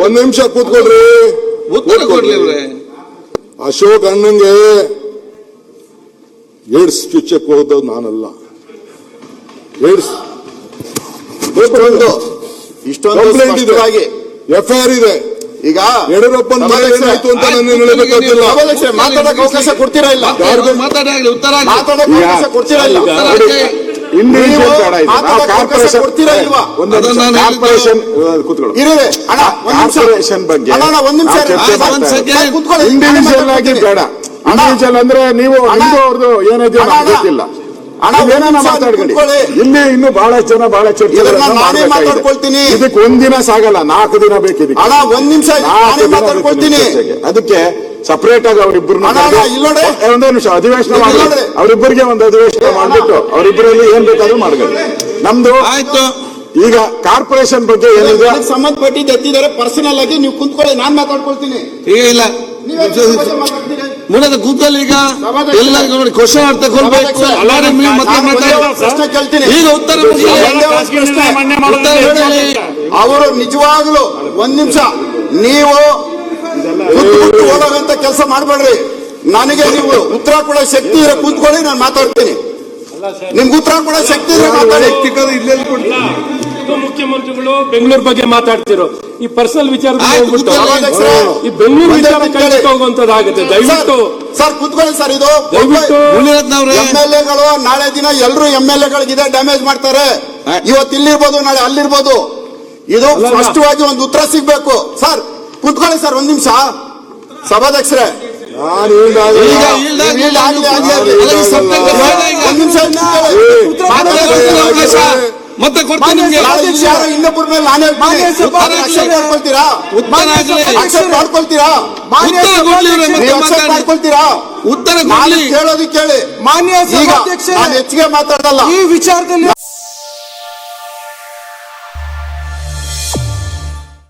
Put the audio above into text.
ಒಂದ್ ನಿಮಿಷ ಕೂತ್ಕೊಳ್ರಿ, ಉತ್ತರ ಕೊಡ್ಲಿ. ಅಶೋಕ್ ಅಣ್ಣಂಗೆ ಏಡ್ಸ್ ಚುಚ್ಚಕ್ಕೆ ಹೋದವ್ ನಾನಲ್ಲ. ಏಡ್ಸ್ ಇಷ್ಟೊಂದು ಕಂಪ್ಲೇಂಟ್ ಇದೆ, FIR ಇದೆ. ಈಗ ಯಡಿಯೂರಪ್ಪನ ಏನಾಯ್ತು ಅಂತ ನನ್ನ ಹೇಳಬೇಕಾಗಿಲ್ಲ. ಮಾತಾಡಕ್ಕೆ ಅವಕಾಶ ಕೊಡ್ತೀರಾ ಇಲ್ಲ? ಮಾತಾಡಲಿ, ಉತ್ತರ ಮಾತಾಡಕ್ಕೆ ಅವಕಾಶ ಕೊಡ್ತೀರಾ ಇಲ್ಲ? ಕಾರ್ಪೊರೇಷನ್ ಬಗ್ಗೆ ಇಂಡಿವಿಜುವಲ್ ಆಗಿ ಬೇಡ. ಇಂಡಿವಿಜುವಲ್ ಅಂದ್ರೆ ನೀವು ಅವ್ರದ್ದು ಏನಿದೆ ಗೊತ್ತಿಲ್ಲ, ಏನೇನ ಮಾತಾಡ್ಕೊಳ್ಳಿ. ಇಲ್ಲಿ ಇನ್ನು ಬಹಳಷ್ಟು ಜನ ಬಹಳ ಚರ್ಚೆ ಮಾತಾಡ್ಕೊಳ್ತೀನಿ. ಇದಕ್ಕೆ ಒಂದಿನ ಸಾಗಲ್ಲ, 4 ದಿನ ಬೇಕಿದೆ. ಒಂದ್ ನಿಮಿಷ ಮಾತಾಡ್ಕೊಳ್ತೀನಿ. ಅದಕ್ಕೆ ಸಪರೇಟ್ ಆಗಿ ಅವರಿಬ್ಬರು ಒಂದೇ ನಿಮಿಷ ಅಧಿವೇಶನ ಮಾಡಿ, ಅವರಿಬ್ಬರಿಗೆ ಒಂದು ಅಧಿವೇಶನ ಮಾಡ್ಬಿಟ್ಟು ಅವರಿಬ್ಬರಲ್ಲಿ ಏನ್ ಬೇಕಾದ್ರೂ ಮಾಡ್ಬೇಕು. ನಮ್ದು ಆಯ್ತು. ಈಗ ಕಾರ್ಪೊರೇಷನ್ ಬಗ್ಗೆ ಏನಿದೆ ಸಂಬಂಧಪಟ್ಟಿದ್ದು ಎತ್ತಿದ್ದಾರೆ, ಪರ್ಸನಲ್ ಆಗಿ ನೀವು ಕುಂತ್ಕೊಳ್ಳಿ, ನಾನ್ ಮಾತಾಡ್ಕೊಳ್ತೀನಿ. ಇಲ್ಲ ಮುಂದೆ ಕೂತಲ್ಲಿ ಈಗ ಎಲ್ಲರಿಗೂ ನೋಡಿ ಕ್ವಶನ್ ಅರ್ಥ ಕೊಡ್ಬೇಕು. ಪ್ರಶ್ನೆ ಕೇಳ್ತೀನಿ, ಈಗ ಉತ್ತರ ಅವರು ನಿಜವಾಗ್ಲು ಒಂದ್ ನಿಮಿಷ ನೀವು ಹೋಗೋಂತ ಕೆಲಸ ಮಾಡ್ಬೇಡ್ರಿ. ನನಗೆ ನೀವು ಉತ್ತರ ಕೊಡೋ ಶಕ್ತಿ ಇರೋ ಕೂತ್ಕೊಳ್ಳಿ, ನಾನು ಮಾತಾಡ್ತೀನಿ. ನಿಮ್ಗೆ ಉತ್ತರ ಕೊಡೋ ಶಕ್ತಿ ಇರೋ ಮಾತಾಡಿ. ಮುಖ್ಯಮಂತ್ರಿಗಳು ಬೆಂಗಳೂರು ಬಗ್ಗೆ ಮಾತಾಡ್ತಿರೋ ಈ ಪರ್ಸನಲ್ ವಿಚಾರದಲ್ಲಿ ಈ ಬೆಂಗಳೂರು ವಿಚಾರ ಕೈಗೆ ಹೋಗುವಂತದ್ದಾಗುತ್ತೆ. ದಯವಿಟ್ಟು ಸರ್ ಕೂತ್ಕೊಳ್ಳಿ ಸರ್. ಇದು MLA-ಗಳು ನಾಳೆ ದಿನ ಎಲ್ಲರೂ MLA-ಗಳಿಗೆ ಡ್ಯಾಮೇಜ್ ಮಾಡ್ತಾರೆ. ಇವತ್ತು ಇಲ್ಲಿರ್ಬೋದು, ನಾಳೆ ಅಲ್ಲಿರ್ಬೋದು. ಇದು ಸ್ಪಷ್ಟವಾಗಿ ಒಂದು ಉತ್ತರ ಸಿಗ್ಬೇಕು. ಸರ್ ಕೂತ್ಕೊಳ್ಳಿ ಸರ್, ಒಂದ್ ನಿಮಿಷ. ಸಭಾಧ್ಯಕ್ಷರೇ ಮತ್ತೆ ಕೊಡ್ತೀನಿ ನಿಮ್ಗೆ. ಇನ್ನೊಬ್ಬರ ಮೇಲೆ ನಾನೇ ಮಾಡ್ಕೊಳ್ತೀರಾ? ಉತ್ತರ ಕೇಳೋದು ಕೇಳಿ. ಮಾನ್ಯ ನಾನು ಹೆಚ್ಚಿಗೆ ಮಾತಾಡಲ್ಲ ಈ ವಿಚಾರದಲ್ಲಿ.